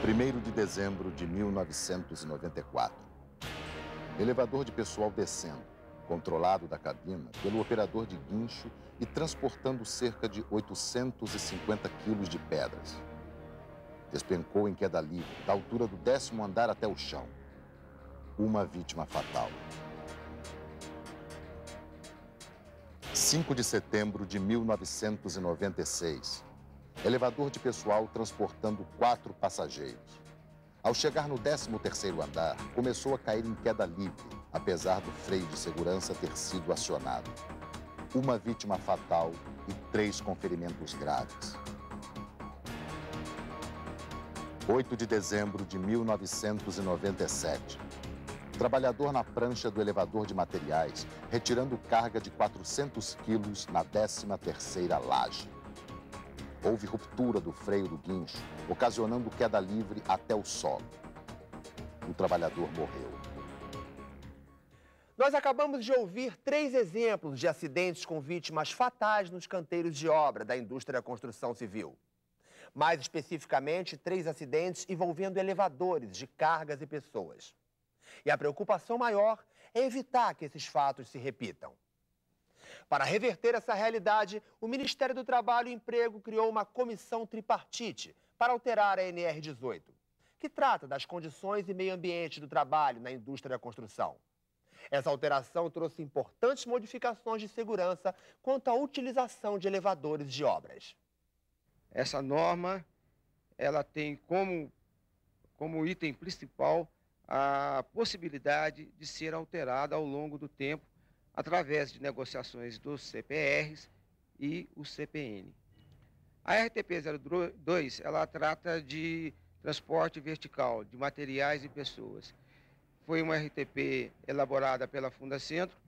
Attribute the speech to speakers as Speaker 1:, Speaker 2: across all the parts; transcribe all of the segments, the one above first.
Speaker 1: 1º de dezembro de 1994. Elevador de pessoal descendo, controlado da cabina pelo operador de guincho e transportando cerca de 850 quilos de pedras. Despencou em queda livre, da altura do 10º andar até o chão. Uma vítima fatal. 5 de setembro de 1996. Elevador de pessoal transportando 4 passageiros. Ao chegar no 13º andar, começou a cair em queda livre, apesar do freio de segurança ter sido acionado. Uma vítima fatal e 3 com ferimentos graves. 8 de dezembro de 1997. Trabalhador na prancha do elevador de materiais, retirando carga de 400 quilos na 13ª laje. Houve ruptura do freio do guincho, ocasionando queda livre até o solo. O trabalhador morreu.
Speaker 2: Nós acabamos de ouvir 3 exemplos de acidentes com vítimas fatais nos canteiros de obra da indústria da construção civil. Mais especificamente, 3 acidentes envolvendo elevadores de cargas e pessoas. E a preocupação maior é evitar que esses fatos se repitam. Para reverter essa realidade, o Ministério do Trabalho e Emprego criou uma comissão tripartite para alterar a NR18, que trata das condições e meio ambiente do trabalho na indústria da construção. Essa alteração trouxe importantes modificações de segurança quanto à utilização de elevadores de obras.
Speaker 3: Essa norma, ela tem como item principal a possibilidade de ser alterada ao longo do tempo através de negociações dos CPRs e o CPN. A RTP02, ela trata de transporte vertical de materiais e pessoas. Foi uma RTP elaborada pela Fundacentro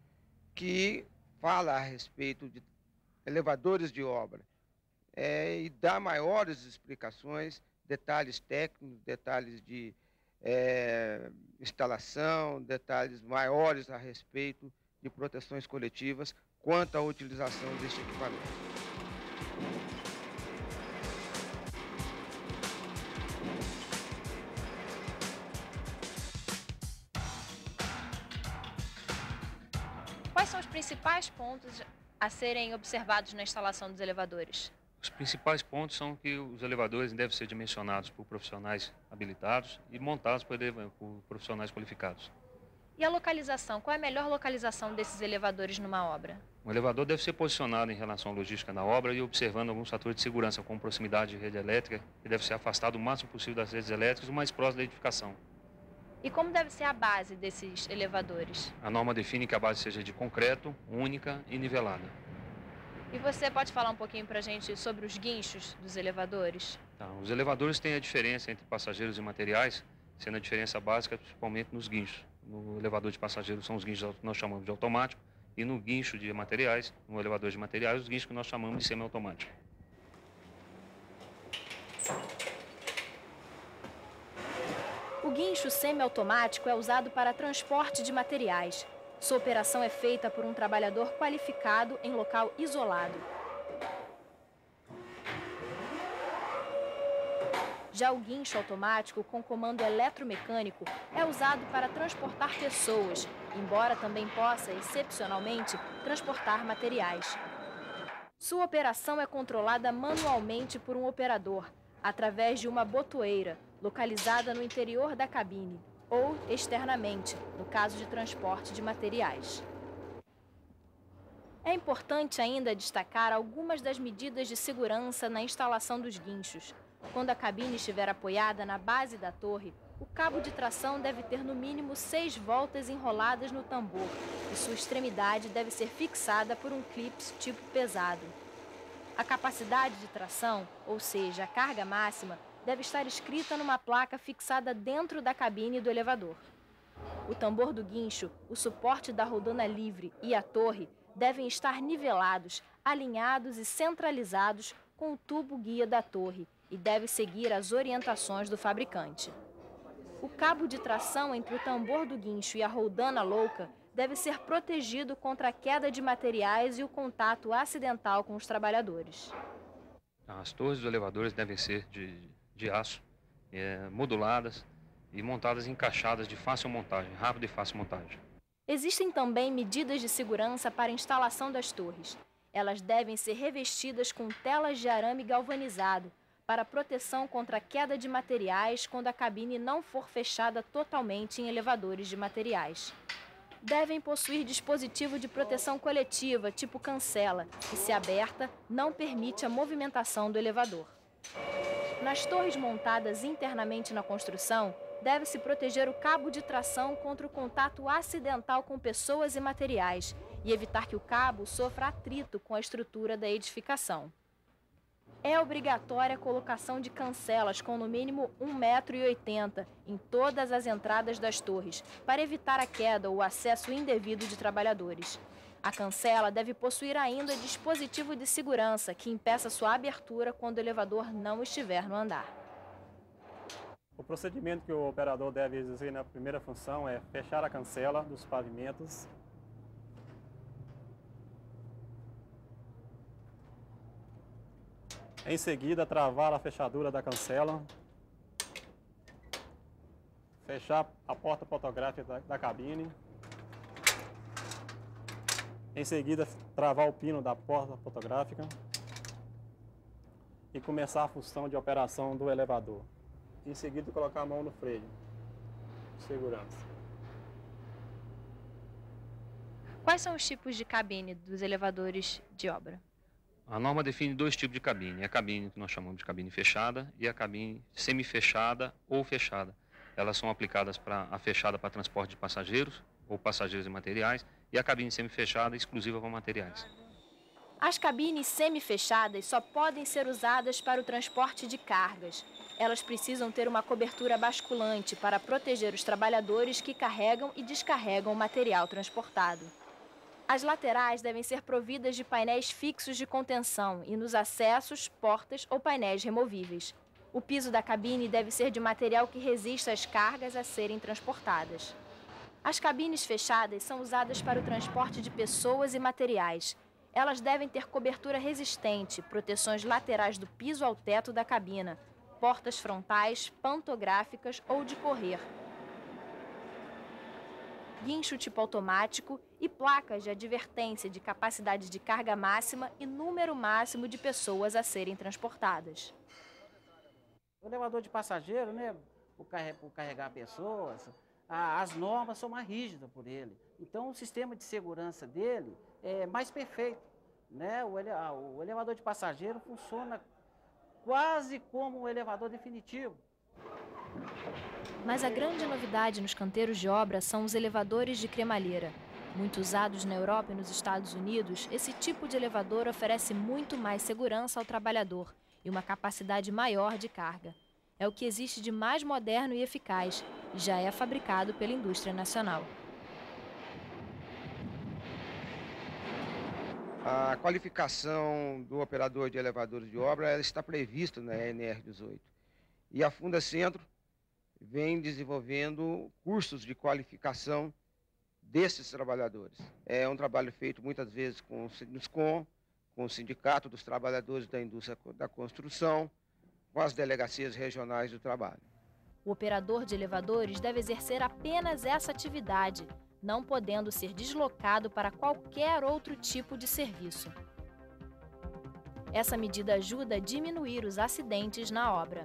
Speaker 3: que fala a respeito de elevadores de obra e dá maiores explicações, detalhes técnicos, detalhes de instalação, detalhes maiores a respeito de proteções coletivas quanto à utilização deste equipamento.
Speaker 4: Quais são os principais pontos a serem observados na instalação dos elevadores?
Speaker 5: Os principais pontos são que os elevadores devem ser dimensionados por profissionais habilitados e montados por profissionais qualificados.
Speaker 4: E a localização? Qual é a melhor localização desses elevadores numa obra?
Speaker 5: O elevador deve ser posicionado em relação à logística da obra e observando alguns fatores de segurança, como proximidade de rede elétrica, que deve ser afastado o máximo possível das redes elétricas, o mais próximo da edificação.
Speaker 4: E como deve ser a base desses elevadores?
Speaker 5: A norma define que a base seja de concreto, única e nivelada.
Speaker 4: E você pode falar um pouquinho para a gente sobre os guinchos dos elevadores?
Speaker 5: Tá, os elevadores têm a diferença entre passageiros e materiais, sendo a diferença básica principalmente nos guinchos. No elevador de passageiros são os guinchos que nós chamamos de automático, e no guincho de materiais, no elevador de materiais, os guinchos que nós chamamos de semiautomático.
Speaker 4: O guincho semiautomático é usado para transporte de materiais. Sua operação é feita por um trabalhador qualificado em local isolado. Já o guincho automático com comando eletromecânico é usado para transportar pessoas, embora também possa, excepcionalmente, transportar materiais. Sua operação é controlada manualmente por um operador, através de uma botoeira, localizada no interior da cabine, ou externamente, no caso de transporte de materiais. É importante ainda destacar algumas das medidas de segurança na instalação dos guinchos. Quando a cabine estiver apoiada na base da torre, o cabo de tração deve ter no mínimo 6 voltas enroladas no tambor e sua extremidade deve ser fixada por um clipe tipo pesado. A capacidade de tração, ou seja, a carga máxima, deve estar escrita numa placa fixada dentro da cabine do elevador. O tambor do guincho, o suporte da roldana livre e a torre devem estar nivelados, alinhados e centralizados com o tubo guia da torre e deve seguir as orientações do fabricante. O cabo de tração entre o tambor do guincho e a roldana louca deve ser protegido contra a queda de materiais e o contato acidental com os trabalhadores.
Speaker 5: As torres dos elevadores devem ser de aço moduladas e montadas em encaixadas de fácil montagem, rápida e fácil montagem.
Speaker 4: Existem também medidas de segurança para a instalação das torres. Elas devem ser revestidas com telas de arame galvanizado para proteção contra a queda de materiais quando a cabine não for fechada totalmente em elevadores de materiais. Devem possuir dispositivo de proteção coletiva, tipo cancela, que, se aberta, não permite a movimentação do elevador. Nas torres montadas internamente na construção, deve-se proteger o cabo de tração contra o contato acidental com pessoas e materiais e evitar que o cabo sofra atrito com a estrutura da edificação. É obrigatória a colocação de cancelas com no mínimo 1,80 m em todas as entradas das torres, para evitar a queda ou o acesso indevido de trabalhadores. A cancela deve possuir ainda dispositivo de segurança que impeça sua abertura quando o elevador não estiver no andar.
Speaker 6: O procedimento que o operador deve exercer na primeira função é fechar a cancela dos pavimentos. Em seguida, travar a fechadura da cancela. Fechar a porta fotográfica da cabine. Em seguida, travar o pino da porta fotográfica. E começar a função de operação do elevador. Em seguida, colocar a mão no freio de segurança.
Speaker 4: Quais são os tipos de cabine dos elevadores de obra?
Speaker 5: A norma define dois tipos de cabine. A cabine que nós chamamos de cabine fechada e a cabine semi-fechada ou fechada. Elas são aplicadas para a fechada para transporte de passageiros ou passageiros e materiais e a cabine semi-fechada exclusiva para materiais.
Speaker 4: As cabines semi-fechadas só podem ser usadas para o transporte de cargas. Elas precisam ter uma cobertura basculante para proteger os trabalhadores que carregam e descarregam o material transportado. As laterais devem ser providas de painéis fixos de contenção e nos acessos, portas ou painéis removíveis. O piso da cabine deve ser de material que resista às cargas a serem transportadas. As cabines fechadas são usadas para o transporte de pessoas e materiais. Elas devem ter cobertura resistente, proteções laterais do piso ao teto da cabina, portas frontais, pantográficas ou de correr, guincho tipo automático e placas de advertência de capacidade de carga máxima e número máximo de pessoas a serem transportadas.
Speaker 7: O elevador de passageiro, né, por carregar pessoas, as normas são mais rígidas por ele. Então, o sistema de segurança dele é mais perfeito, né? O elevador de passageiro funciona quase como um elevador definitivo.
Speaker 4: Mas a grande novidade nos canteiros de obra são os elevadores de cremalheira. Muito usados na Europa e nos Estados Unidos, esse tipo de elevador oferece muito mais segurança ao trabalhador e uma capacidade maior de carga. É o que existe de mais moderno e eficaz e já é fabricado pela indústria nacional.
Speaker 3: A qualificação do operador de elevadores de obra ela está prevista na NR18. E a Fundacentro vem desenvolvendo cursos de qualificação desses trabalhadores. É um trabalho feito muitas vezes com o SINUSCOM, com o Sindicato dos Trabalhadores da Indústria da Construção, com as delegacias regionais do trabalho.
Speaker 4: O operador de elevadores deve exercer apenas essa atividade, não podendo ser deslocado para qualquer outro tipo de serviço. Essa medida ajuda a diminuir os acidentes na obra.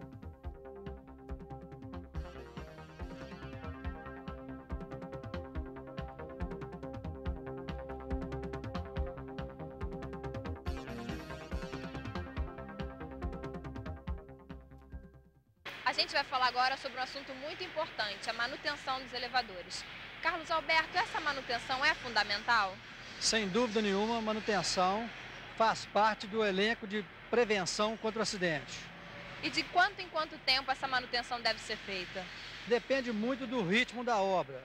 Speaker 8: A gente vai falar agora sobre um assunto muito importante, a manutenção dos elevadores. Carlos Alberto, essa manutenção é fundamental?
Speaker 9: Sem dúvida nenhuma, a manutenção faz parte do elenco de prevenção contra o acidente.
Speaker 8: E de quanto em quanto tempo essa manutenção deve ser feita?
Speaker 9: Depende muito do ritmo da obra,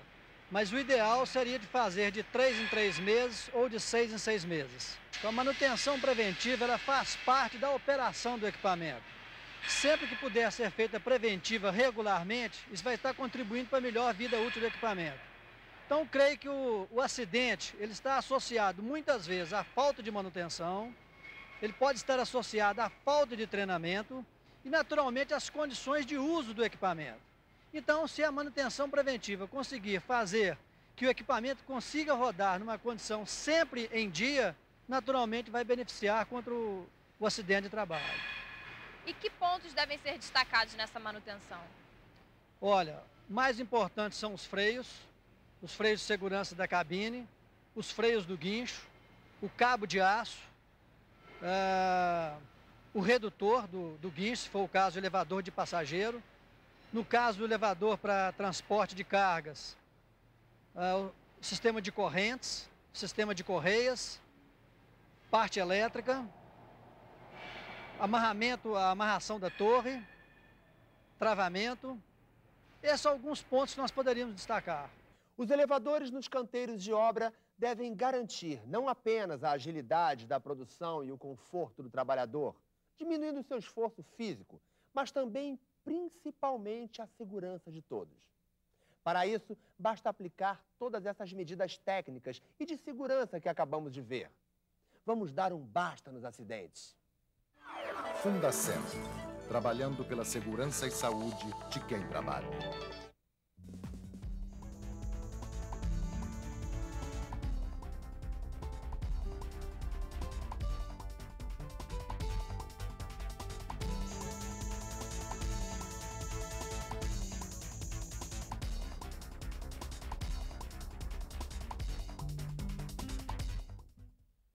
Speaker 9: mas o ideal seria de fazer de 3 em 3 meses ou de 6 em 6 meses. Então a manutenção preventiva ela faz parte da operação do equipamento. Sempre que puder ser feita preventiva regularmente, isso vai estar contribuindo para a melhor vida útil do equipamento. Então, creio que o acidente ele está associado muitas vezes à falta de manutenção, ele pode estar associado à falta de treinamento e, naturalmente, as condições de uso do equipamento. Então, se a manutenção preventiva conseguir fazer que o equipamento consiga rodar numa condição sempre em dia, naturalmente vai beneficiar contra o acidente de trabalho.
Speaker 8: E que pontos devem ser destacados nessa manutenção?
Speaker 9: Olha, mais importantes são os freios de segurança da cabine, os freios do guincho, o cabo de aço, o redutor do guincho, se for o caso, o elevador de passageiro. No caso do elevador para transporte de cargas, o sistema de correntes, sistema de correias, parte elétrica, a amarração da torre, travamento. Esses são alguns pontos que nós poderíamos destacar.
Speaker 2: Os elevadores nos canteiros de obra devem garantir não apenas a agilidade da produção e o conforto do trabalhador, diminuindo o seu esforço físico, mas também, principalmente, a segurança de todos. Para isso, basta aplicar todas essas medidas técnicas e de segurança que acabamos de ver. Vamos dar um basta nos acidentes.
Speaker 1: Fundacem, trabalhando pela segurança e saúde de quem trabalha.